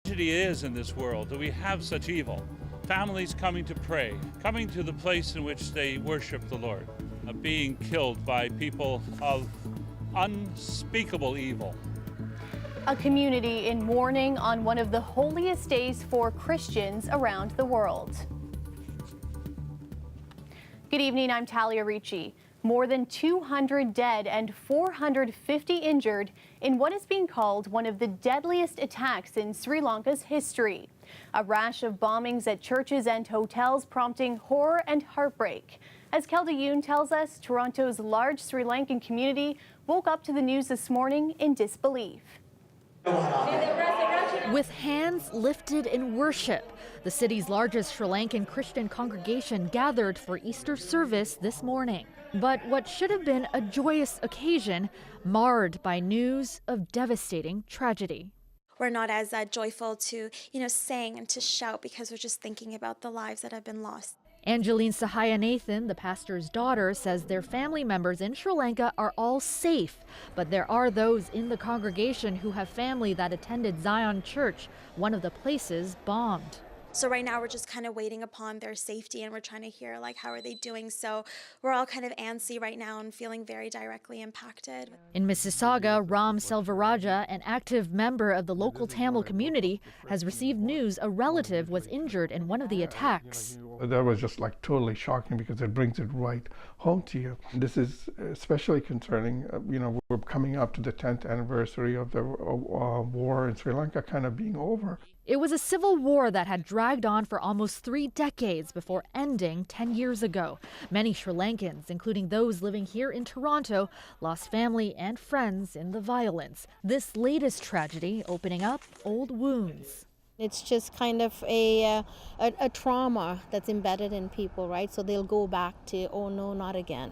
Tragedy is in this world that we have such evil. Families coming to pray, coming to the place in which they worship the Lord, being killed by people of unspeakable evil. A community in mourning on one of the holiest days for Christians around the world. Good evening, I'm Talia Ricci. More than 200 dead and 450 injured in what is being called one of the deadliest attacks in Sri Lanka's history. A rash of bombings at churches and hotels prompting horror and heartbreak. As Kelda Yoon tells us, Toronto's large Sri Lankan community woke up to the news this morning in disbelief. With hands lifted in worship, the city's largest Sri Lankan Christian congregation gathered for Easter service this morning. But what should have been a joyous occasion, marred by news of devastating tragedy. We're not as joyful to, sing and to shout because we're just thinking about the lives that have been lost. Angeline Sahayanathan, the pastor's daughter, says their family members in Sri Lanka are all safe, but there are those in the congregation who have family that attended Zion Church, one of the places bombed. So right now we're just kind of waiting upon their safety, and we're trying to hear how are they doing. So we're all kind of antsy right now and feeling very directly impacted. In Mississauga, Ram Selvaraja, an active member of the local Tamil community, has received news a relative was injured in one of the attacks. That was just totally shocking because it brings it right home to you. This is especially concerning. We're coming up to the 10th anniversary of the war in Sri Lanka kind of being over. It was a civil war that had dragged on for almost 3 decades before ending 10 years ago. Many Sri Lankans, including those living here in Toronto, lost family and friends in the violence. This latest tragedy opening up old wounds. It's just kind of a trauma that's embedded in people, right? So they'll go back to, oh no, not again.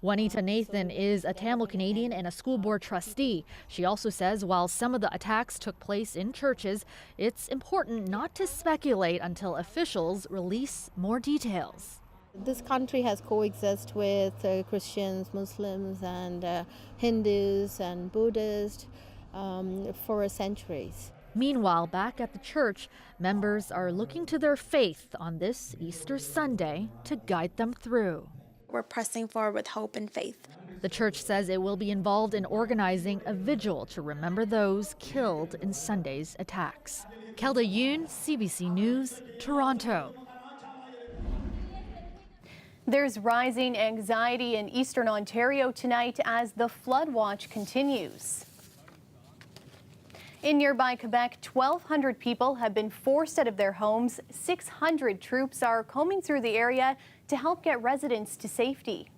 Juanita Nathan is a Tamil Canadian and a school board trustee. She also says while some of the attacks took place in churches, it's important not to speculate until officials release more details. This country has coexisted with Christians, Muslims, and Hindus and Buddhists for centuries. Meanwhile, back at the church, members are looking to their faith on this Easter Sunday to guide them through. We're pressing forward with hope and faith. The church says it will be involved in organizing a vigil to remember those killed in Sunday's attacks. Kelda Yoon, CBC News, Toronto. There's rising anxiety in eastern Ontario tonight as the flood watch continues. In nearby Quebec, 1,200 people have been forced out of their homes. 600 troops are combing through the area to help get residents to safety.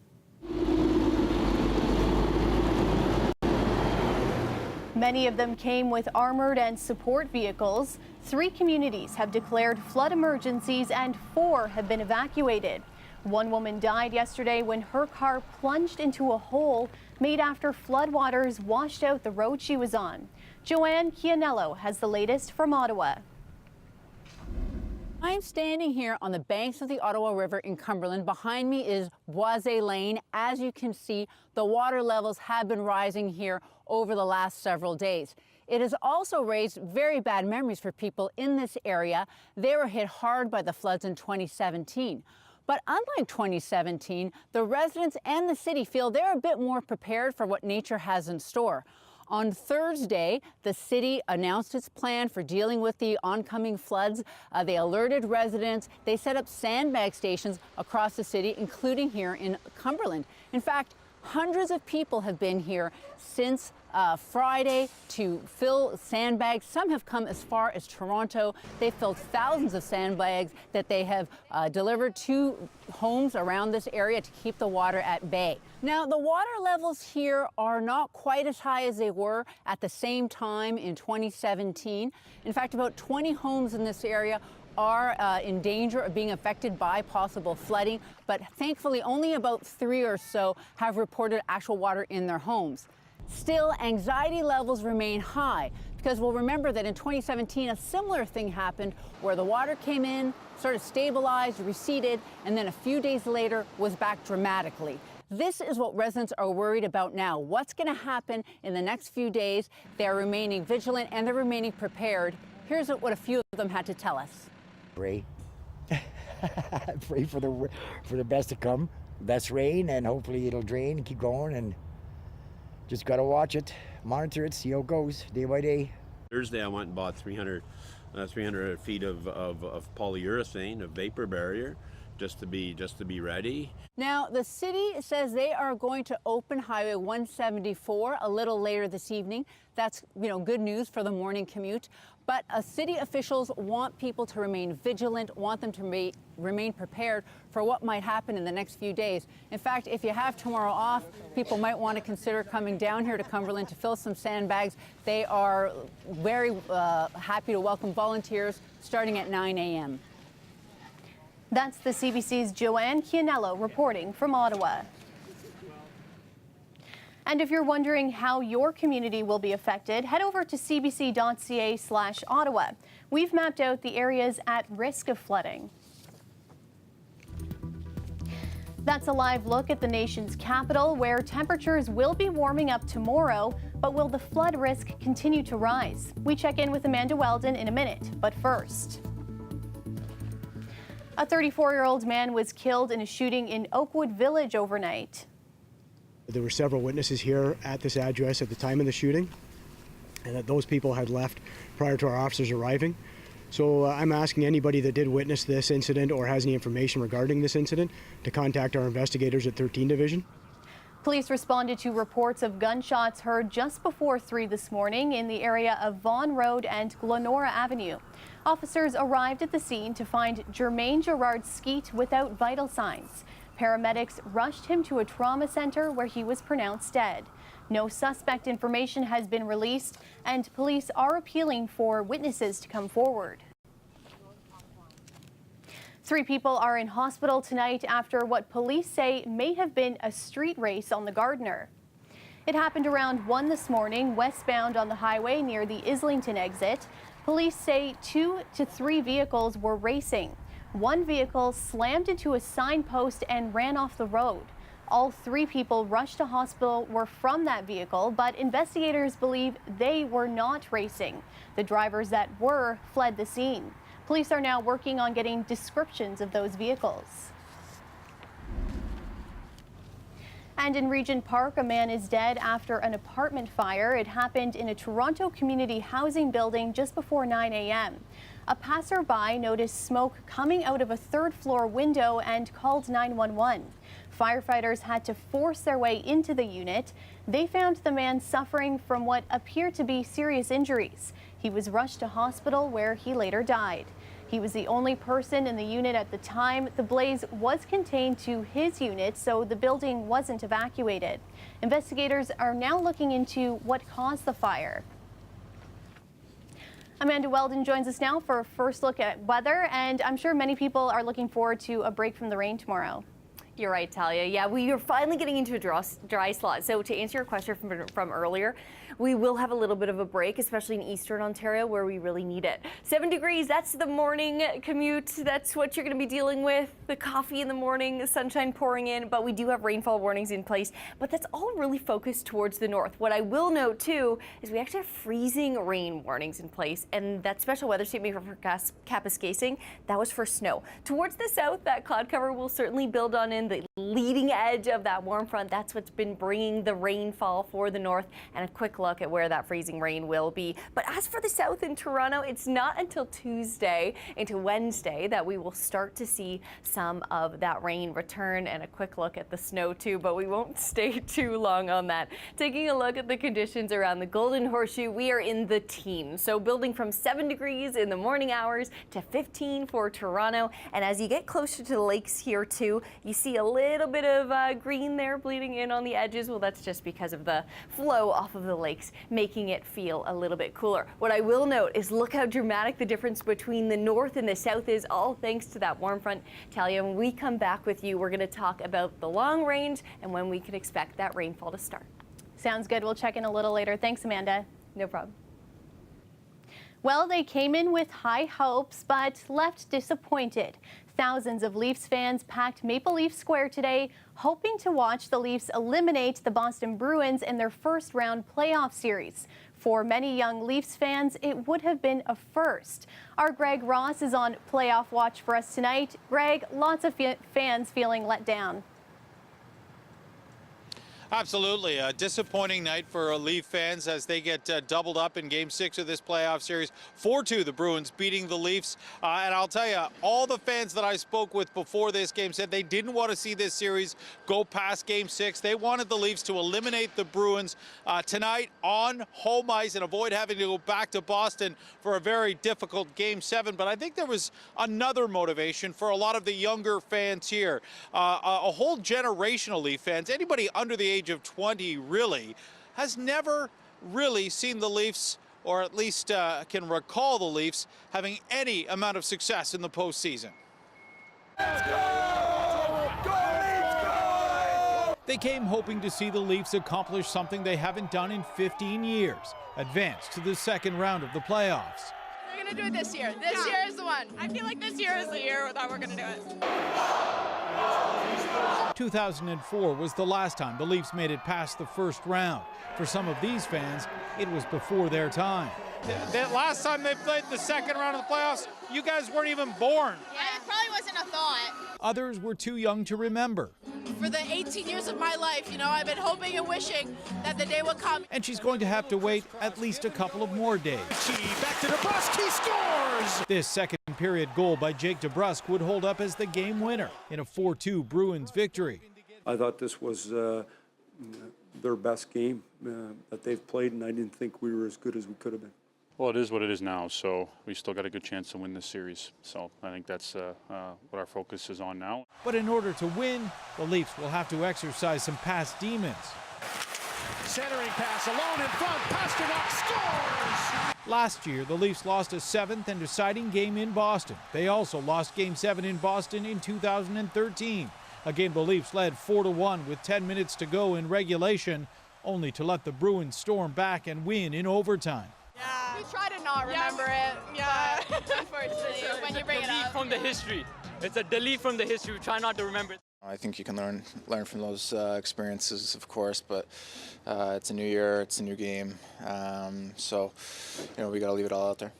Many of them came with armored and support vehicles. 3 communities have declared flood emergencies and 4 have been evacuated. One woman died yesterday when her car plunged into a hole made after floodwaters washed out the road she was on. Joanne Chianello has the latest from Ottawa. I'm standing here on the banks of the Ottawa River in Cumberland. Behind me is Boisé Lane. As you can see, the water levels have been rising here over the last several days. It has also raised very bad memories for people in this area. They were hit hard by the floods in 2017. But unlike 2017, the residents and the city feel they're a bit more prepared for what nature has in store. On Thursday, the city announced its plan for dealing with the oncoming floods. They alerted residents. They set up sandbag stations across the city, including here in Cumberland. In fact, hundreds of people have been here since Friday to fill sandbags. Some have come as far as Toronto. They filled thousands of sandbags that they have delivered to homes around this area to keep the water at bay. Now, the water levels here are not quite as high as they were at the same time in 2017. In fact, about 20 homes in this area are in danger of being affected by possible flooding, but thankfully only about 3 or so have reported actual water in their homes. Still, anxiety levels remain high because we'll remember that in 2017, a similar thing happened where the water came in, sort of stabilized, receded, and then a few days later was back dramatically. This is what residents are worried about now. What's going to happen in the next few days? They're remaining vigilant and they're remaining prepared. Here's what a few of them had to tell us. Pray. Pray for the best to come, best rain, and hopefully it'll drain and keep going, and just got to watch it, monitor it, see how it goes day by day. Thursday I went and bought 300 feet of polyurethane, a vapor barrier, just to be ready. Now, the city says they are going to open Highway 174 a little later this evening. That's, good news for the morning commute. But city officials want people to remain vigilant, want them to remain prepared for what might happen in the next few days. In fact, if you have tomorrow off, people might want to consider coming down here to Cumberland to fill some sandbags. They are very happy to welcome volunteers starting at 9 a.m. That's the CBC's Joanne Chianello reporting from Ottawa. And if you're wondering how your community will be affected, head over to cbc.ca/Ottawa. We've mapped out the areas at risk of flooding. That's a live look at the nation's capital, where temperatures will be warming up tomorrow, but will the flood risk continue to rise? We check in with Amanda Weldon in a minute, but first. A 34-year-old man was killed in a shooting in Oakwood Village overnight. There were several witnesses here at this address at the time of the shooting, and that those people had left prior to our officers arriving. So I'm asking anybody that did witness this incident or has any information regarding this incident to contact our investigators at 13 Division. Police responded to reports of gunshots heard just before 3 this morning in the area of Vaughan Road and Glenora Avenue. Officers arrived at the scene to find Jermaine Gerard Skeet without vital signs. Paramedics rushed him to a trauma center where he was pronounced dead. No suspect information has been released, and police are appealing for witnesses to come forward. 3 people are in hospital tonight after what police say may have been a street race on the Gardiner. It happened around 1 this morning, westbound on the highway near the Islington exit. Police say 2 to 3 vehicles were racing. One vehicle slammed into a signpost and ran off the road. All 3 people rushed to hospital were from that vehicle, but investigators believe they were not racing. The drivers that were fled the scene. Police are now working on getting descriptions of those vehicles. And in Regent Park, a man is dead after an apartment fire. It happened in a Toronto community housing building just before 9 a.m. A passerby noticed smoke coming out of a 3rd-floor window and called 911. Firefighters had to force their way into the unit. They found the man suffering from what appeared to be serious injuries. He was rushed to hospital where he later died. He was the only person in the unit at the time. The blaze was contained to his unit, so the building wasn't evacuated. Investigators are now looking into what caused the fire. Amanda Weldon joins us now for a first look at weather, and I'm sure many people are looking forward to a break from the rain tomorrow. You're right, Talia. Yeah, we are finally getting into a dry slot. So to answer your question from earlier, we will have a little bit of a break, especially in Eastern Ontario where we really need it. 7 degrees, that's the morning commute. That's what you're going to be dealing with. The coffee in the morning, the sunshine pouring in, but we do have rainfall warnings in place. But that's all really focused towards the north. What I will note too is we actually have freezing rain warnings in place, and that special weather statement for Kapuskasing, that was for snow. Towards the south, that cloud cover will certainly build on in the leading edge of that warm front. That's what's been bringing the rainfall for the north, and a quick look at where that freezing rain will be. But as for the south in Toronto, it's not until Tuesday into Wednesday that we will start to see some of that rain return, and a quick look at the snow too, but we won't stay too long on that. Taking a look at the conditions around the Golden Horseshoe, we are in the teens. So building from 7 degrees in the morning hours to 15 for Toronto. And as you get closer to the lakes here too, you see a little bit of green there bleeding in on the edges. Well, that's just because of the flow off of the lakes, making it feel a little bit cooler. What I will note is look how dramatic the difference between the north and the south is, all thanks to that warm front. Talia, when we come back with you, we're going to talk about the long range and when we can expect that rainfall to start. Sounds good. We'll check in a little later. Thanks, Amanda. No problem. Well, they came in with high hopes, but left disappointed. Thousands of Leafs fans packed Maple Leaf Square today, hoping to watch the Leafs eliminate the Boston Bruins in their first-round playoff series. For many young Leafs fans, it would have been a first. Our Greg Ross is on playoff watch for us tonight. Greg, lots of fans feeling let down. Absolutely. A disappointing night for Leaf fans as they get doubled up in Game 6 of this playoff series. 4-2, the Bruins beating the Leafs. And I'll tell you, all the fans that I spoke with before this game said they didn't want to see this series go past Game 6. They wanted the Leafs to eliminate the Bruins tonight on home ice and avoid having to go back to Boston for a very difficult Game 7. But I think there was another motivation for a lot of the younger fans here. A whole generation of Leaf fans, anybody under the age of 20 really, has never really seen the Leafs, or at least can recall the Leafs having any amount of success in the postseason. Let's go! Go Leafs, go! They came hoping to see the Leafs accomplish something they haven't done in 15 years, advance to the second round of the playoffs. We're going to do it this year. This year is the one. I feel like this year is the year that we're going to do it. 2004 was the last time the Leafs made it past the first round. For some of these fans, it was before their time. The last time they played the second round of the playoffs, you guys weren't even born. Yeah, it probably wasn't a thought. Others were too young to remember. For the 18 years of my life, I've been hoping and wishing that the day would come. And she's going to have to wait at least a couple of more days. Back to DeBrusk, he scores! This second period goal by Jake DeBrusk would hold up as the game winner in a 4-2 Bruins victory. I thought this was their best game that they've played, and I didn't think we were as good as we could have been. Well, it is what it is now, so we still got a good chance to win this series. So I think that's what our focus is on now. But in order to win, the Leafs will have to exercise some past demons. Centering pass alone in front, Pasternak scores! Last year, the Leafs lost a 7th and deciding game in Boston. They also lost Game 7 in Boston in 2013, a game the Leafs led 4-1 with 10 minutes to go in regulation, only to let the Bruins storm back and win in overtime. Yeah. We try to not remember it. Yeah. Unfortunately, when you bring it up. From the history. It's a delete from the history. We try not to remember it. I think you can learn from those experiences, of course, but it's a new year, it's a new game, so we got to leave it all out there.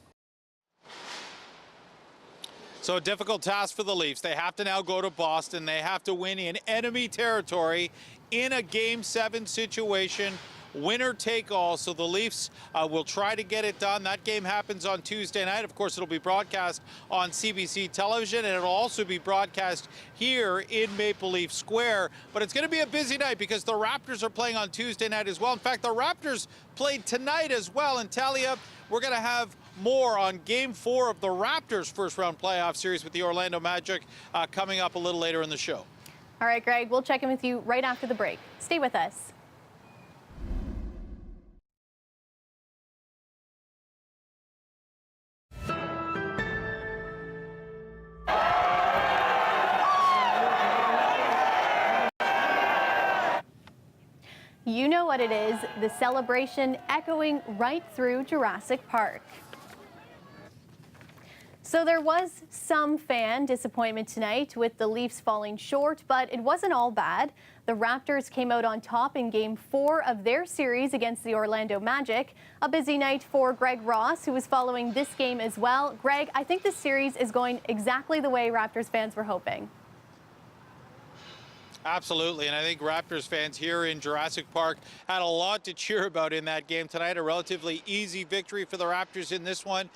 So a difficult task for the Leafs. They have to now go to Boston. They have to win in enemy territory in a Game 7 situation. Winner take all. So the Leafs will try to get it done. That game happens on Tuesday night. Of course, it'll be broadcast on CBC television, and it'll also be broadcast here in Maple Leaf Square. But it's going to be a busy night because the Raptors are playing on Tuesday night as well. In fact, the Raptors played tonight as well. And Talia, we're going to have more on Game 4 of the Raptors' first-round playoff series with the Orlando Magic coming up a little later in the show. All right, Greg, we'll check in with you right after the break. Stay with us. You know what it is, the celebration echoing right through Jurassic Park. So there was some fan disappointment tonight with the Leafs falling short, but it wasn't all bad. The Raptors came out on top in Game 4 of their series against the Orlando Magic. A busy night for Greg Ross, who was following this game as well. Greg, I think this series is going exactly the way Raptors fans were hoping. Absolutely, and I think Raptors fans here in Jurassic Park had a lot to cheer about in that game tonight. A relatively easy victory for the Raptors in this one,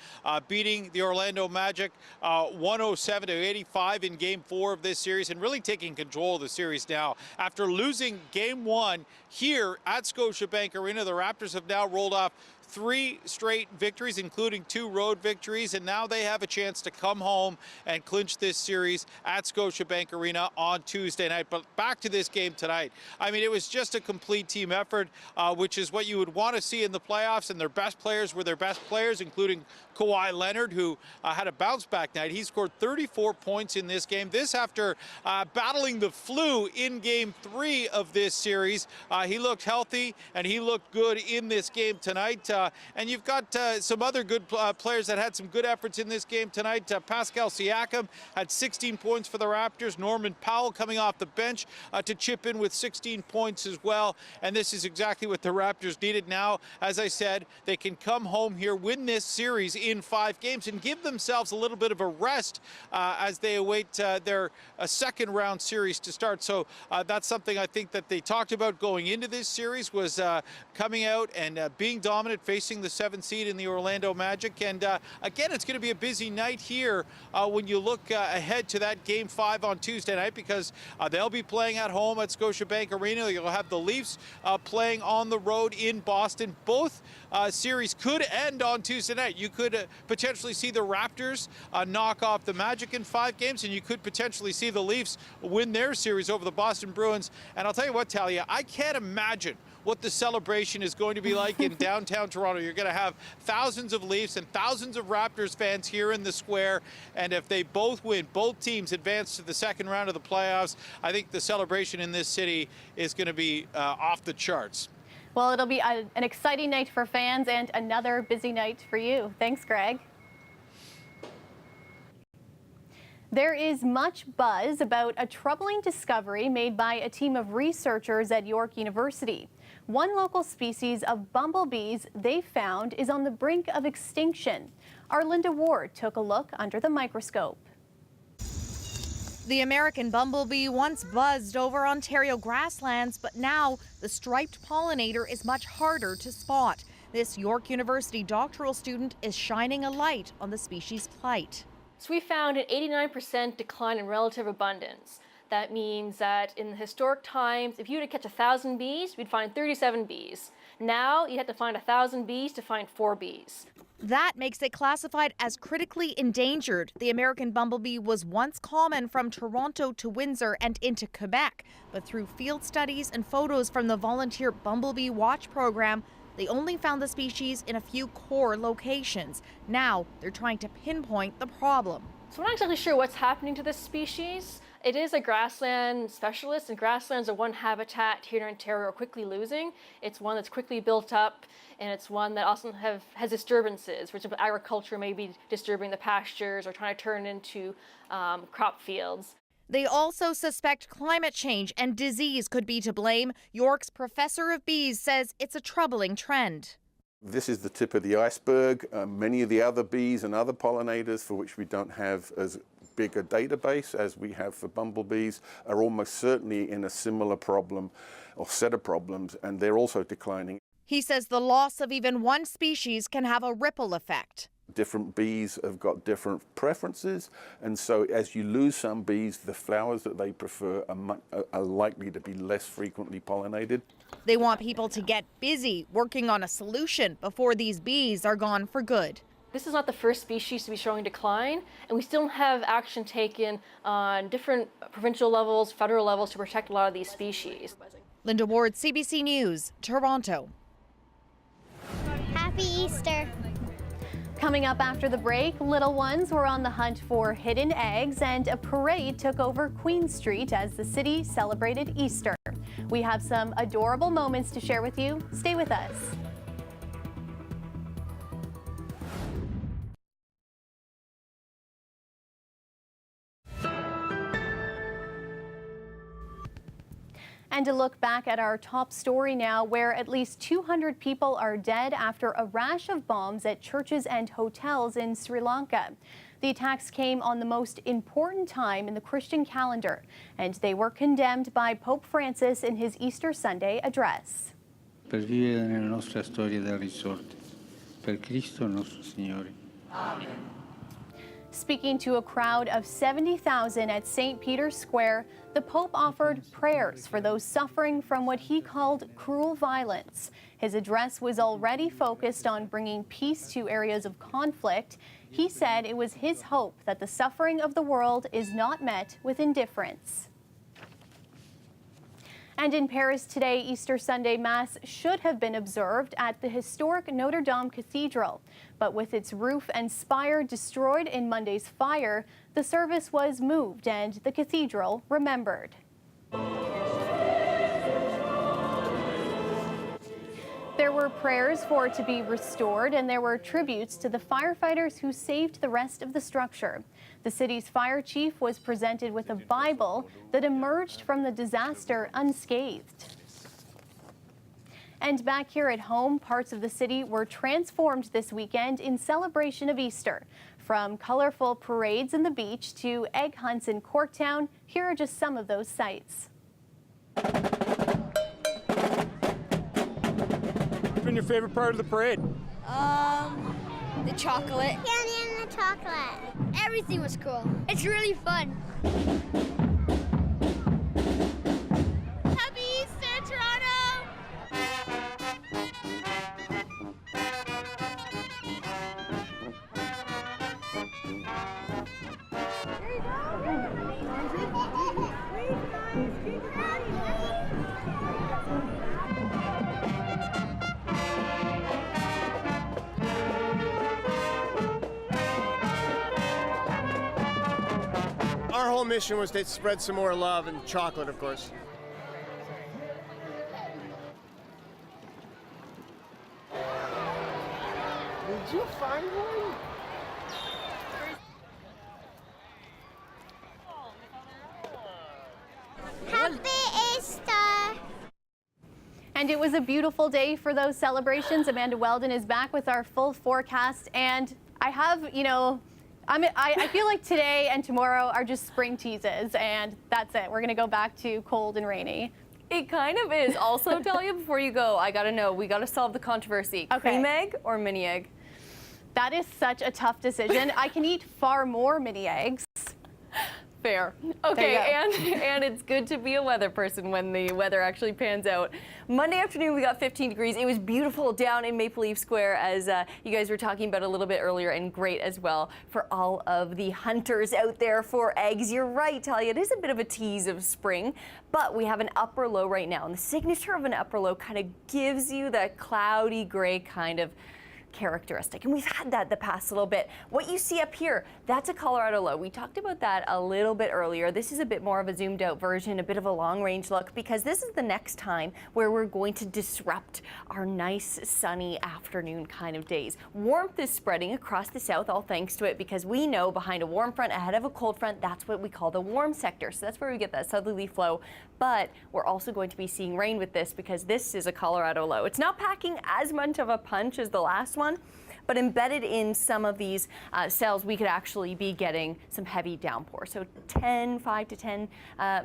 beating the Orlando Magic 107-85 in Game 4 of this series, and really taking control of the series now. After losing Game 1 here at Scotiabank Arena, the Raptors have now rolled off 3 straight victories, including 2 road victories, and now they have a chance to come home and clinch this series at Scotiabank Arena on Tuesday night. But back to this game tonight. I mean, it was just a complete team effort, which is what you would want to see in the playoffs, and their best players were their best players, including Kawhi Leonard, who had a bounce-back night. He scored 34 points in this game. This after battling the flu in Game 3 of this series. He looked healthy, and he looked good in this game tonight. And you've got some other good players that had some good efforts in this game tonight. Pascal Siakam had 16 points for the Raptors. Norman Powell coming off the bench to chip in with 16 points as well. And this is exactly what the Raptors needed. Now, as I said, they can come home here, win this series in 5 games, and give themselves a little bit of a rest as they await their second round series to start. So that's something I think that they talked about going into this series, was coming out and being dominant, facing the 7th seed in the Orlando Magic. And again, it's going to be a busy night here when you look ahead to that Game 5 on Tuesday night, because they'll be playing at home at Scotiabank Arena. You'll have the Leafs playing on the road in Boston. Both series could end on Tuesday night. You could potentially see the Raptors knock off the Magic in 5 games, and you could potentially see the Leafs win their series over the Boston Bruins. And I'll tell you what, Talia, I can't imagine what the celebration is going to be like in downtown Toronto. You're going to have thousands of Leafs and thousands of Raptors fans here in the square. And if they both win, both teams advance to the second round of the playoffs, I think the celebration in this city is going to be off the charts. Well, it'll be an exciting night for fans and another busy night for you. Thanks, Greg. There is much buzz about a troubling discovery made by a team of researchers at York University. One local species of bumblebees they found is on the brink of extinction. Our Linda Ward took a look under the microscope. The American bumblebee once buzzed over Ontario grasslands, but now the striped pollinator is much harder to spot. This York University doctoral student is shining a light on the species' plight. So we found an 89% decline in relative abundance. That means that in the historic times, if you were to catch 1,000 bees, we'd find 37 bees. Now you'd have to find 1,000 bees to find 4 bees. That makes it classified as critically endangered. The American bumblebee was once common from Toronto to Windsor and into Quebec. But through field studies and photos from the Volunteer Bumblebee Watch program, they only found the species in a few core locations. Now they're trying to pinpoint the problem. So we're not exactly sure what's happening to this species. It is a grassland specialist, and grasslands are one habitat here in Ontario are quickly losing. It's one that's quickly built up, and it's one that also has disturbances. For example, agriculture may be disturbing the pastures or trying to turn into crop fields. They also suspect climate change and disease could be to blame. York's professor of bees says it's a troubling trend. This is the tip of the iceberg. Many of the other bees and other pollinators for which we don't have as big a database as we have for bumblebees are almost certainly in a similar problem or set of problems, and they're also declining. He says the loss of even one species can have a ripple effect. Different bees have got different preferences, and so as you lose some bees, the flowers that they prefer are likely to be less frequently pollinated. They want people to get busy working on a solution before these bees are gone for good. This is not the first species to be showing decline, and we still don't have action taken on different provincial levels, federal levels to protect a lot of these species. Linda Ward, CBC News, Toronto. Happy Easter. Coming up after the break, little ones were on the hunt for hidden eggs, and a parade took over Queen Street as the city celebrated Easter. We have some adorable moments to share with you. Stay with us. And to look back at our top story now, where at least 200 people are dead after a rash of bombs at churches and hotels in Sri Lanka. The attacks came on the most important time in the Christian calendar, and they were condemned by Pope Francis in his Easter Sunday address. Per vivere nella nostra storia del risorto, per Cristo nostro Signore. Amen. Speaking to a crowd of 70,000 at St. Peter's Square, the Pope offered prayers for those suffering from what he called cruel violence. His address was already focused on bringing peace to areas of conflict. He said it was his hope that the suffering of the world is not met with indifference. And in Paris today, Easter Sunday Mass should have been observed at the historic Notre Dame Cathedral. But with its roof and spire destroyed in Monday's fire, the service was moved and the cathedral remembered. There There were prayers for it to be restored, and there were tributes to the firefighters who saved the rest of the structure. The city's fire chief was presented with a Bible that emerged from the disaster unscathed. And back here at home, parts of the city were transformed this weekend in celebration of Easter. From colorful parades in the beach to egg hunts in Corktown, here are just some of those sights. What's been your favorite part of the parade? The chocolate. Candy and the chocolate. Everything was cool. It's really fun. Happy Easter, Toronto! There you go. Our whole mission was to spread some more love and chocolate, of course. Did you find one? Happy Easter! And it was a beautiful day for those celebrations. Amanda Weldon is back with our full forecast, and I have, I feel like today and tomorrow are just spring teases, and that's it. We're going to go back to cold and rainy. It kind of is. Also, Talia, before you go, I got to know, we got to solve the controversy. Okay. Cream egg or mini egg? That is such a tough decision. I can eat far more mini eggs. Fair. Okay, and it's good to be a weather person when the weather actually pans out. Monday afternoon, we got 15 degrees. It was beautiful down in Maple Leaf Square, as you guys were talking about a little bit earlier, and great as well for all of the hunters out there for eggs. You're right, Talia, it is a bit of a tease of spring, but we have an upper low right now, and the signature of an upper low kind of gives you that cloudy gray kind of characteristic, and we've had that the past little bit. What you see up here, that's a Colorado low. We talked about that a little bit earlier. This is a bit more of a zoomed out version, a bit of a long range look, because this is the next time where we're going to disrupt our nice sunny afternoon kind of days. Warmth is spreading across the south, all thanks to it, because we know behind a warm front ahead of a cold front, that's what we call the warm sector. So that's where we get that southerly flow. But we're also going to be seeing rain with this, because this is a Colorado low. It's not packing as much of a punch as the last one, but embedded in some of these cells, we could actually be getting some heavy downpour. So 5 to 10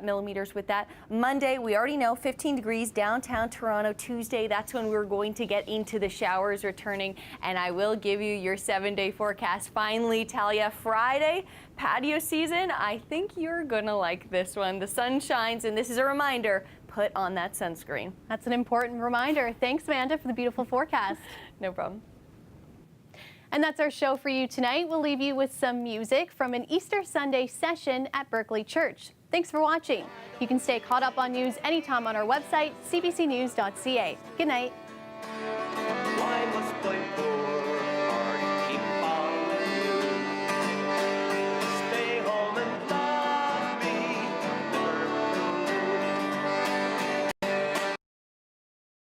millimeters with that. Monday, we already know 15 degrees downtown Toronto. Tuesday, that's when we're going to get into the showers returning. And I will give you your 7-day forecast. Finally, Talia, Friday, patio season. I think you're gonna like this one. The sun shines, and this is a reminder, put on that sunscreen. That's an important reminder. Thanks, Amanda, for the beautiful forecast. No problem. And that's our show for you tonight. We'll leave you with some music from an Easter Sunday session at Berkeley Church. Thanks for watching. You can stay caught up on news anytime on our website, cbcnews.ca. Good night.